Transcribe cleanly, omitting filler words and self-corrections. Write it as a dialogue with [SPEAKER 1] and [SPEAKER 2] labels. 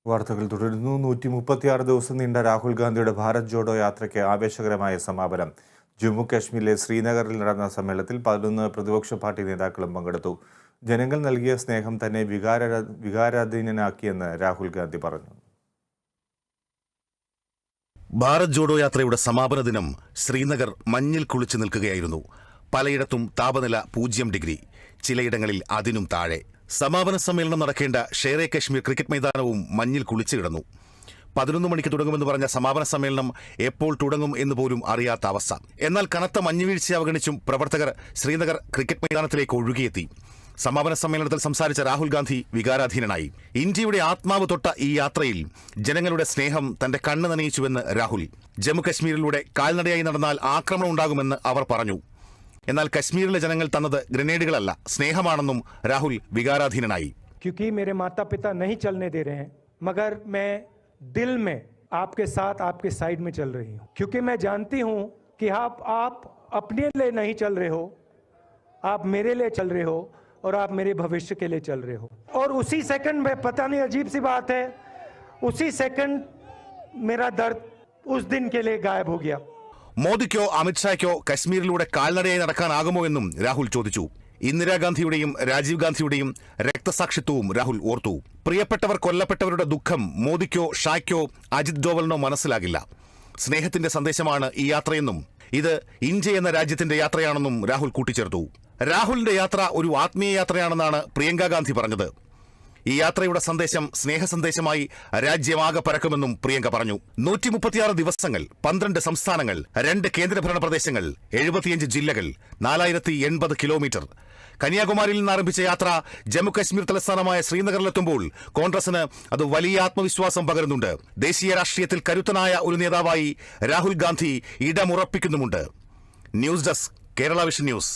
[SPEAKER 1] വാർത്തകൾ തുടരുന്നു. 136 ദിവസം നീണ്ട രാഹുൽ ഗാന്ധിയുടെ ഭാരത് ജോഡോ യാത്രയ്ക്ക് ആവേശകരമായ സമാപനം. ജമ്മു കാശ്മീരിലെ ശ്രീനഗറിൽ നടന്ന സമ്മേളനത്തിൽ 11 പ്രതിപക്ഷ പാർട്ടി നേതാക്കളും പങ്കെടുത്തു. ജനങ്ങൾ നൽകിയ സ്നേഹം തന്നെ വികാരാധീനനാക്കിയെന്ന് രാഹുൽ ഗാന്ധി പറഞ്ഞു.
[SPEAKER 2] ഭാരത് ജോഡോ യാത്രയുടെ സമാപന ദിനം ശ്രീനഗർ മഞ്ഞിൽ കുളിച്ചു നിൽക്കുകയായിരുന്നു. പലയിടത്തും താപനില 0 ഡിഗ്രി, ചിലയിടങ്ങളിൽ അതിനും താഴെ. സമാപന സമ്മേളനം നടക്കേണ്ട ഷേറെ കശ്മീർ ക്രിക്കറ്റ് മൈതാനവും മഞ്ഞിൽ കുളിച്ചു കിടന്നു. 11 മണിക്ക് തുടങ്ങുമെന്ന് പറഞ്ഞ സമാപന സമ്മേളനം എപ്പോൾ തുടങ്ങും എന്ന് പോലും അറിയാത്ത അവസ്ഥ. എന്നാൽ കനത്ത മഞ്ഞുവീഴ്ചയെ അവഗണിച്ചും പ്രവർത്തകർ ശ്രീനഗർ ക്രിക്കറ്റ് മൈതാനത്തിലേക്ക് ഒഴുകിയെത്തി. സമാപന സമ്മേളനത്തിൽ സംസാരിച്ച രാഹുൽ ഗാന്ധി വികാരാധീനനായി. ഇന്ത്യയുടെ ആത്മാവ് തൊട്ട ഈ യാത്രയിൽ ജനങ്ങളുടെ സ്നേഹം തന്റെ കണ്ണ് നനയിച്ചുവെന്ന് രാഹുൽ. ജമ്മുകശ്മീരിലൂടെ കാൽനടയായി നടന്നാൽ ആക്രമണം ഉണ്ടാകുമെന്ന് അവർ പറഞ്ഞു. എന്നാൽ കശ്മീരിലെ ജനങ്ങൾ തന്നത് ഗ്രനേഡുകളല്ല, സ്നേഹമാണെന്നും രാഹുൽ വികാരാധീനനായി.
[SPEAKER 3] क्योंकि मेरे माता पिता नहीं चलने दे रहे हैं, मगर मैं दिल में आपके साथ आपके साइड में चल रही हूं, क्योंकि मैं जानती हूं कि आप अपने लिए नहीं चल रहे हो, आप मेरे लिए चल रहे हो और आप मेरे भविष्य के लिए चल रहे हो. और उसी सेकंड में, पता नहीं अजीब सी बात है, उसी सेकंड मेरा दर्द उस दिन के लिए गायब हो गया.
[SPEAKER 2] മോദിക്കോ അമിത്ഷായ്ക്കോ കശ്മീരിലൂടെ കാൽനടയായി നടക്കാനാകുമോ എന്നും രാഹുൽ ചോദിച്ചു. ഇന്ദിരാഗാന്ധിയുടെയും രാജീവ് ഗാന്ധിയുടെയും രക്തസാക്ഷിത്വവും രാഹുൽ ഓർത്തു. പ്രിയപ്പെട്ടവർ കൊല്ലപ്പെട്ടവരുടെ ദുഃഖം മോദിക്കോ ഷായ്ക്കോ അജിത് ഡോവലിനോ മനസ്സിലാകില്ല. സ്നേഹത്തിന്റെ സന്ദേശമാണ് ഈ യാത്രയെന്നും ഇത് ഇന്ത്യ എന്ന രാജ്യത്തിന്റെ യാത്രയാണെന്നും രാഹുൽ കൂട്ടിച്ചേർത്തു. രാഹുലിന്റെ യാത്ര ഒരു ആത്മീയ യാത്രയാണെന്നാണ് പ്രിയങ്ക ഗാന്ധി പറഞ്ഞത്. ഈ യാത്രയുടെ സന്ദേശം സ്നേഹസന്ദേശമായി രാജ്യമാകെ പരക്കുമെന്നും പ്രിയങ്ക പറഞ്ഞു. 136 ദിവസങ്ങൾ, 12 സംസ്ഥാനങ്ങൾ, 2 കേന്ദ്രഭരണ പ്രദേശങ്ങൾ, 75 ജില്ലകൾ, 4080 കിലോമീറ്റർ. കന്യാകുമാരിയിൽ നിന്ന് ആരംഭിച്ച യാത്ര ജമ്മുകശ്മീർ തലസ്ഥാനമായ ശ്രീനഗറിലെത്തുമ്പോൾ കോൺഗ്രസിന് അത് വലിയ ആത്മവിശ്വാസം പകരുന്നുണ്ട്. ദേശീയ രാഷ്ട്രീയത്തിൽ കരുത്തനായ ഒരു നേതാവായി രാഹുൽ ഗാന്ധി ഇടമുറപ്പിക്കുന്നുമുണ്ട്. News desk, Kerala vision news.